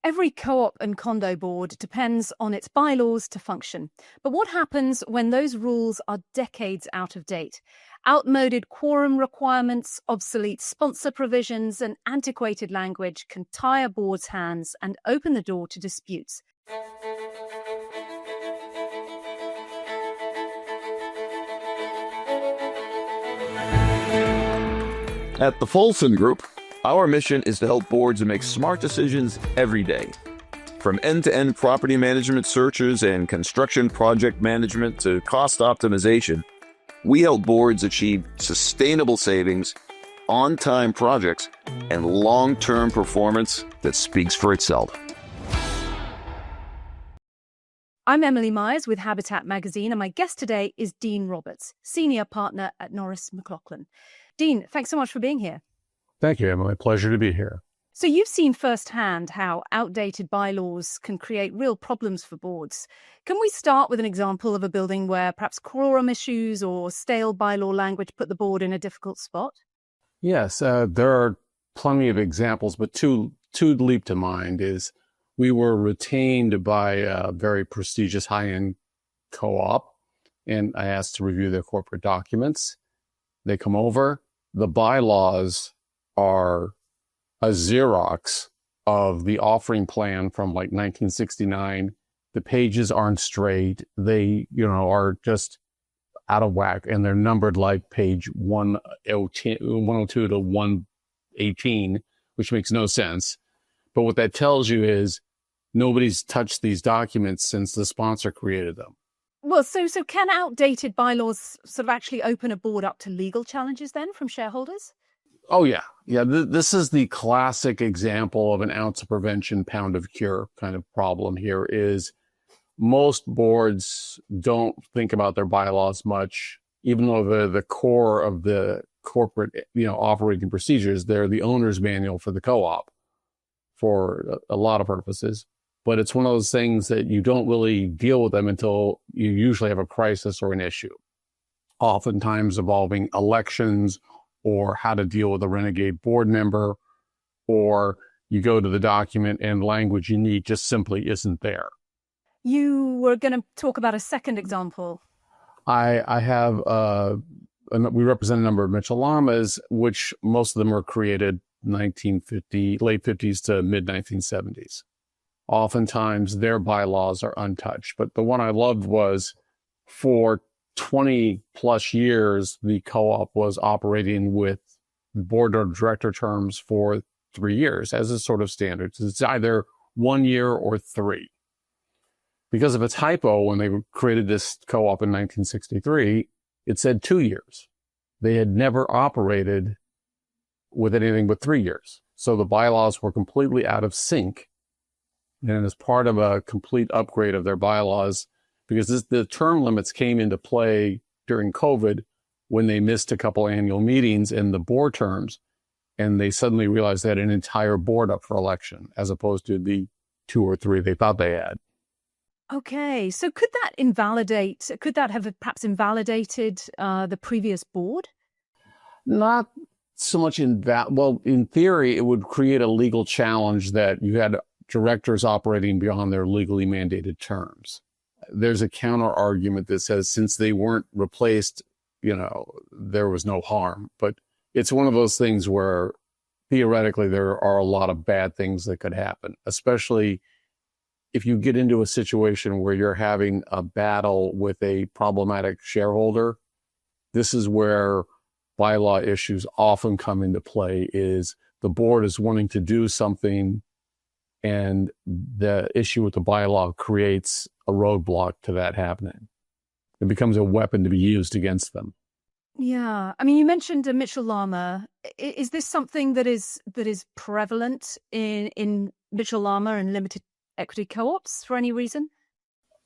Every co-op and condo board depends on its bylaws to function. But what happens when those rules are decades out of date? Outmoded quorum requirements, obsolete sponsor provisions, and antiquated language can tie a board's hands and open the door to disputes. At the Folsom Group, our mission is to help boards make smart decisions every day. From end-to-end property management searches and construction project management to cost optimization, we help boards achieve sustainable savings, on-time projects, and long-term performance that speaks for itself. I'm Emily Myers with Habitat Magazine, and my guest today is Dean Roberts, Senior Partner at Norris McLaughlin. Dean, thanks so much for being here. Thank you, Emily. Pleasure to be here. So you've seen firsthand how outdated bylaws can create real problems for boards. Can we start with an example of a building where perhaps quorum issues or stale bylaw language put the board in a difficult spot? Yes, there are plenty of examples, but two leap to mind is we were retained by a very prestigious high-end co-op, and I asked to review their corporate documents. They come over. The bylaws are a Xerox of the offering plan from like 1969. The pages aren't straight. They, are just out of whack, and they're numbered like page 102 to 118, which makes no sense. But what that tells you is nobody's touched these documents since the sponsor created them. Well, so can outdated bylaws sort of actually open a board up to legal challenges then from shareholders? Oh, yeah. Yeah, this is the classic example of an ounce of prevention, pound of cure kind of problem here is most boards don't think about their bylaws much, even though they're the core of the corporate, operating procedures. They're the owner's manual for the co-op for a lot of purposes. But it's one of those things that you don't really deal with them until you usually have a crisis or an issue, oftentimes involving elections or how to deal with a renegade board member, or you go to the document and language you need just simply isn't there. You were going to talk about a second example. I have, we represent a number of Mitchell llamas, which most of them were created 1950, late 50s to mid 1970s. Oftentimes their bylaws are untouched. But the one I loved was for 20 plus years, the co-op was operating with board of director terms for 3 years as a sort of standard. It's either 1 year or 3. Because of a typo, when they created this co-op in 1963, it said 2 years. They had never operated with anything but 3 years. So the bylaws were completely out of sync. And as part of a complete upgrade of their bylaws, because the term limits came into play during COVID when they missed a couple annual meetings in the board terms, and they suddenly realized they had an entire board up for election as opposed to the 2 or 3 they thought they had. Okay, so could that have perhaps invalidated the previous board? Not so much in theory, it would create a legal challenge that you had directors operating beyond their legally mandated terms. There's a counter argument that says since they weren't replaced, there was no harm. But it's one of those things where theoretically there are a lot of bad things that could happen, especially if you get into a situation where you're having a battle with a problematic shareholder. This is where bylaw issues often come into play, is the board is wanting to do something and the issue with the bylaw creates a roadblock to that happening. It becomes a weapon to be used against them. Yeah. I mean, you mentioned a Mitchell llama. Is this something that is prevalent in Mitchell llama and limited equity co-ops for any reason?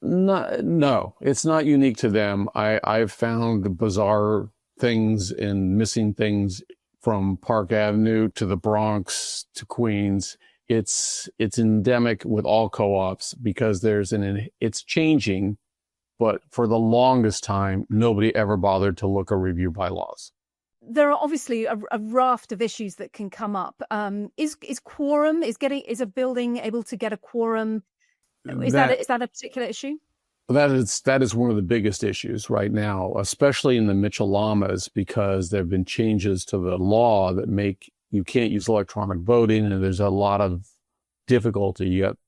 No, it's not unique to them. I've found bizarre things and missing things from Park Avenue to the Bronx to Queens. It's endemic with all co-ops because it's changing, but for the longest time, nobody ever bothered to look or review bylaws. there are obviously a raft of issues that can come up. Is quorum, is a building able to get a quorum? Is that a particular issue? That is one of the biggest issues right now, especially in the Mitchell Llamas, because there have been changes to the law that make you can't use electronic voting, and there's a lot of difficulty. You have to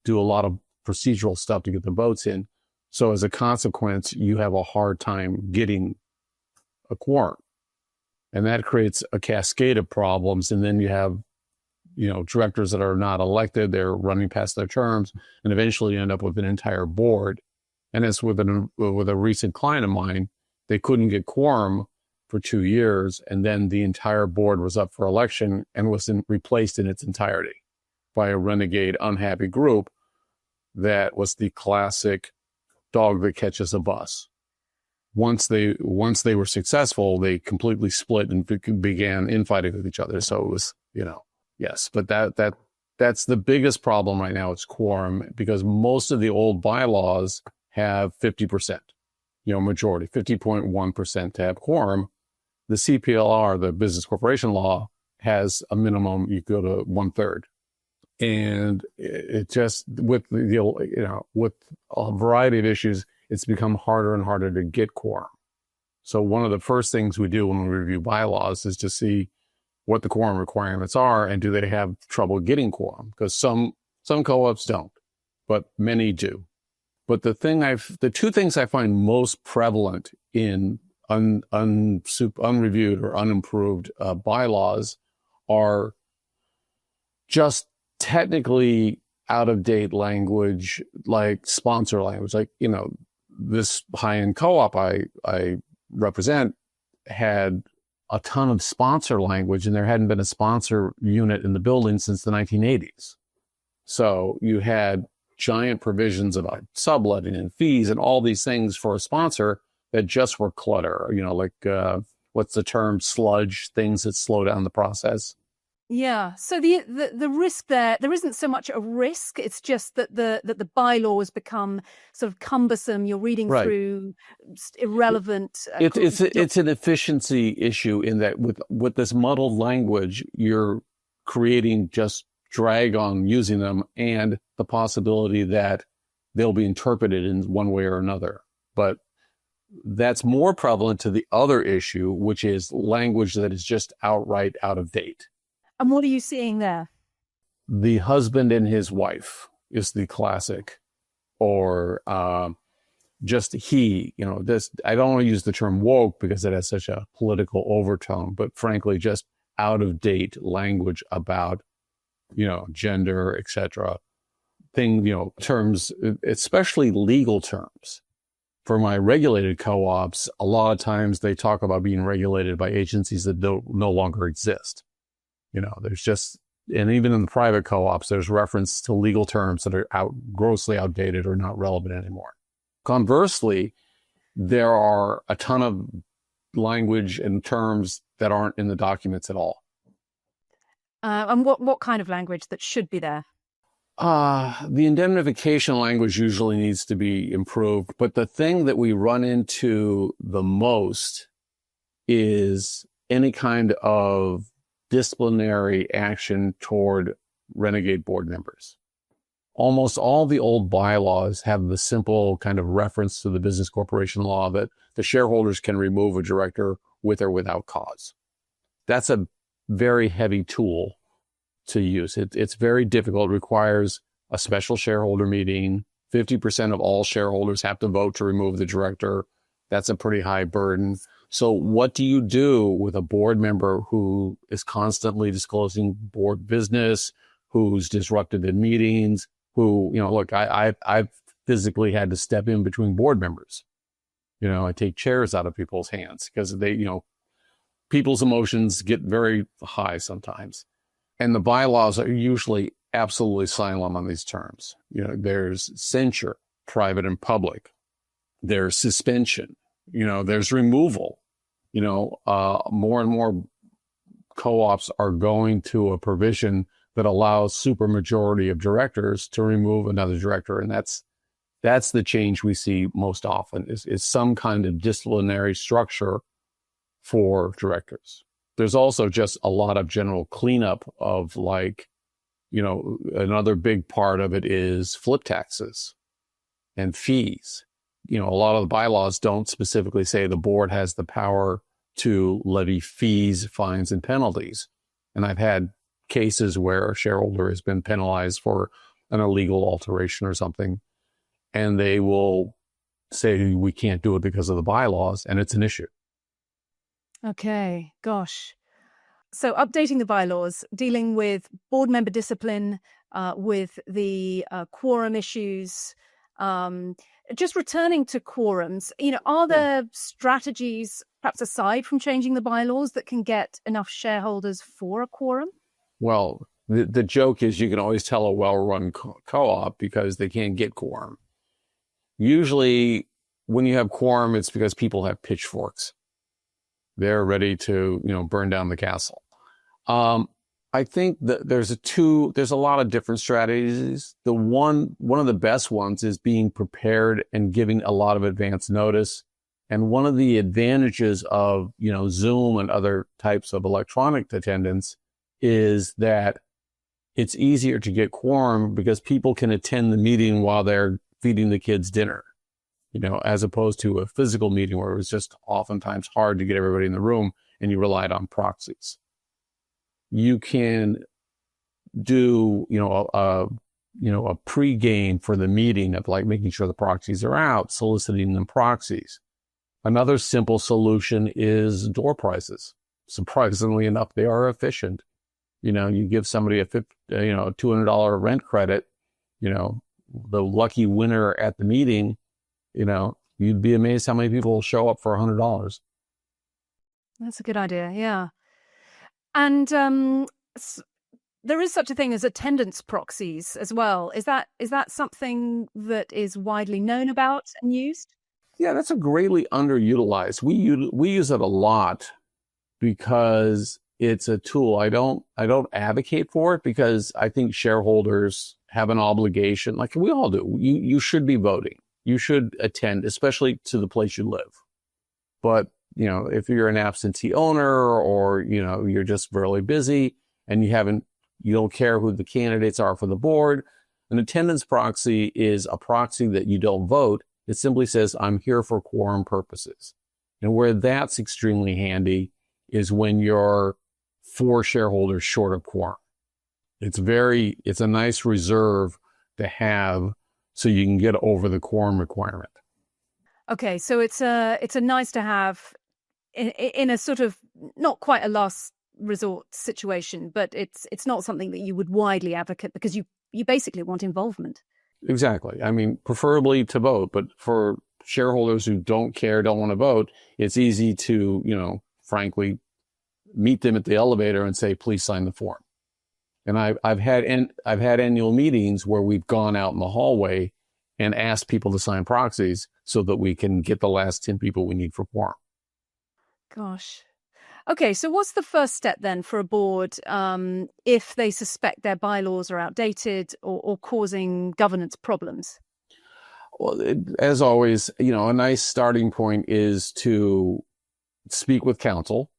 do a lot of procedural stuff to get the votes in. So as a consequence, you have a hard time getting a quorum. And that creates a cascade of problems. And then you have, directors that are not elected, they're running past their terms, and eventually you end up with an entire board. And as with a recent client of mine, they couldn't get quorum for 2 years, and then the entire board was up for election and was replaced in its entirety by a renegade, unhappy group that was the classic dog that catches a bus. Once they were successful, they completely split and began infighting with each other. So it was, yes, but that's the biggest problem right now. It's quorum, because most of the old bylaws have 50%, majority, 50.1% to have quorum. The CPLR, the business corporation law, has a minimum, you go to 1/3. And it just, with with a variety of issues, it's become harder and harder to get quorum. So one of the first things we do when we review bylaws is to see what the quorum requirements are, and do they have trouble getting quorum? Because some co-ops don't, but many do. But the two things I find most prevalent in unreviewed or unimproved bylaws are just technically out-of-date language, like sponsor language. Like, this high-end co-op I represent had a ton of sponsor language, and there hadn't been a sponsor unit in the building since the 1980s. So you had giant provisions about subletting and fees and all these things for a sponsor that just were clutter, what's the term, sludge, things that slow down the process. Yeah. So the risk there isn't so much a risk. It's just that the bylaws become sort of cumbersome. You're reading through irrelevant. It's an efficiency issue in that with this muddled language, you're creating just drag on using them, and the possibility that they'll be interpreted in one way or another. But that's more prevalent to the other issue, which is language that is just outright out of date. And what are you seeing there? The husband and his wife is the classic, or just he, this, I don't want to use the term woke because it has such a political overtone, but frankly, just out of date language about, gender, etc. Terms, especially legal terms. For my regulated co-ops, a lot of times they talk about being regulated by agencies that no longer exist. There's just, and even in the private co-ops, there's reference to legal terms that are grossly outdated or not relevant anymore. Conversely, there are a ton of language and terms that aren't in the documents at all. And what kind of language that should be there? The indemnification language usually needs to be improved, but the thing that we run into the most is any kind of disciplinary action toward renegade board members. Almost all the old bylaws have the simple kind of reference to the business corporation law that the shareholders can remove a director with or without cause. That's a very heavy tool to use. It's very difficult. It requires a special shareholder meeting. 50% of all shareholders have to vote to remove the director. That's a pretty high burden. So what do you do with a board member who is constantly disclosing board business, who's disrupted in meetings, who, look, I've physically had to step in between board members. I take chairs out of people's hands because people's emotions get very high sometimes. And the bylaws are usually absolutely silent on these terms. There's censure, private and public. There's suspension. There's removal. More and more co-ops are going to a provision that allows supermajority of directors to remove another director. And that's the change we see most often is some kind of disciplinary structure for directors. There's also just a lot of general cleanup of another big part of it is flip taxes and fees. A lot of the bylaws don't specifically say the board has the power to levy fees, fines, and penalties. And I've had cases where a shareholder has been penalized for an illegal alteration or something, and they will say we can't do it because of the bylaws, and it's an issue. Okay, gosh. So updating the bylaws, dealing with board member discipline, with the quorum issues, just returning to quorums, are there strategies, perhaps aside from changing the bylaws, that can get enough shareholders for a quorum? Well, the joke is you can always tell a well-run co-op because they can't get quorum. Usually when you have quorum, it's because people have pitchforks. They're ready to, burn down the castle. I think that there's a lot of different strategies. One of the best ones is being prepared and giving a lot of advance notice. And one of the advantages of, Zoom and other types of electronic attendance is that it's easier to get quorum because people can attend the meeting while they're feeding the kids dinner, as opposed to a physical meeting where it was just oftentimes hard to get everybody in the room and you relied on proxies. You can do, a pre-game for the meeting of making sure the proxies are out, soliciting them proxies. Another simple solution is door prizes. Surprisingly enough, they are efficient. You give somebody a $200 rent credit, the lucky winner at the meeting, you'd be amazed how many people will show up for $100. That's a good idea, yeah. And there is such a thing as attendance proxies as well. Is that something that is widely known about and used? Yeah, that's a greatly underutilized. We use it a lot because it's a tool. I don't advocate for it because I think shareholders have an obligation, like we all do. You should be voting. You should attend, especially to the place you live. But if you're an absentee owner or, you're just really busy and you don't care who the candidates are for the board, an attendance proxy is a proxy that you don't vote. It simply says, I'm here for quorum purposes. And where that's extremely handy is when you're 4 shareholders short of quorum. It's a nice reserve to have so you can get over the quorum requirement. Okay, so it's a nice to have in a sort of not quite a last resort situation, but it's not something that you would widely advocate because you basically want involvement. Exactly. I mean, preferably to vote, but for shareholders who don't want to vote, it's easy to, frankly, meet them at the elevator and say, please sign the form. And I've had annual meetings where we've gone out in the hallway and asked people to sign proxies so that we can get the last 10 people we need for quorum. Gosh. Okay, so what's the first step then for a board if they suspect their bylaws are outdated or causing governance problems? Well, as always, a nice starting point is to speak with counsel,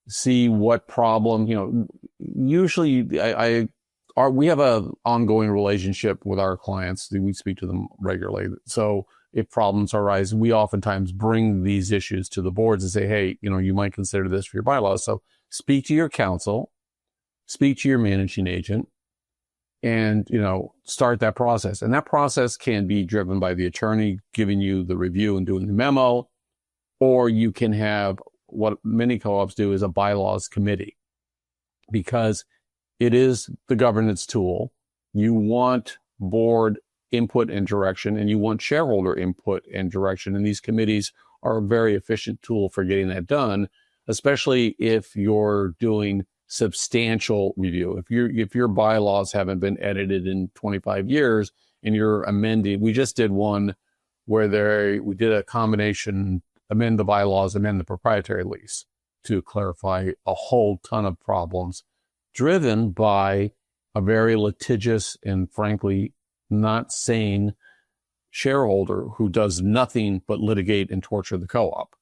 see what problem, usually we have an ongoing relationship with our clients. We speak to them regularly. So if problems arise, we oftentimes bring these issues to the boards and say, hey, you might consider this for your bylaws. So speak to your counsel, speak to your managing agent, and, start that process. And that process can be driven by the attorney giving you the review and doing the memo, or you can have what many co-ops do is a bylaws committee, because it is the governance tool. You want board input and direction, and you want shareholder input and direction. And these committees are a very efficient tool for getting that done, especially if you're doing substantial review. If your bylaws haven't been edited in 25 years and you're amending, we just did one where we did a combination, amend the bylaws, amend the proprietary lease to clarify a whole ton of problems driven by a very litigious and frankly not sane shareholder who does nothing but litigate and torture the co-op.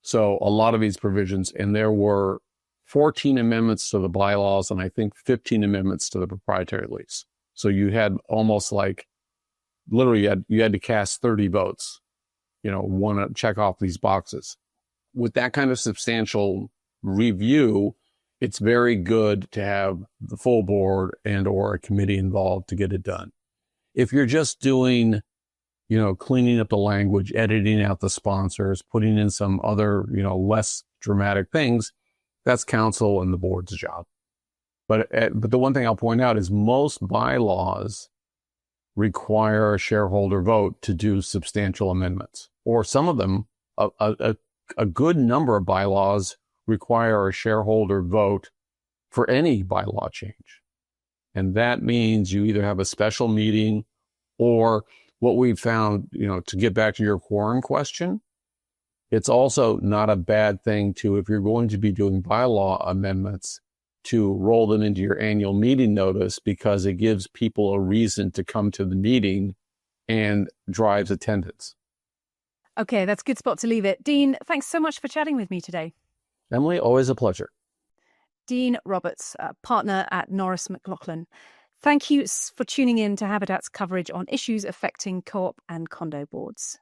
So a lot of these provisions, and there were 14 amendments to the bylaws and I think 15 amendments to the proprietary lease. So you had almost like, literally you had to cast 30 votes, want to check off these boxes. With that kind of substantial review, it's very good to have the full board and or a committee involved to get it done. If you're just doing, cleaning up the language, editing out the sponsors, putting in some other, less dramatic things, that's council and the board's job. But the one thing I'll point out is most bylaws require a shareholder vote to do substantial amendments, or some of them, a good number of bylaws require a shareholder vote for any bylaw change. And that means you either have a special meeting or what we've found, to get back to your quorum question, it's also not a bad thing to, if you're going to be doing bylaw amendments, to roll them into your annual meeting notice, because it gives people a reason to come to the meeting and drives attendance. Okay, that's a good spot to leave it. Dean, thanks so much for chatting with me today. Emily, always a pleasure. Dean Roberts, partner at Norris McLaughlin. Thank you for tuning in to Habitat's coverage on issues affecting co-op and condo boards.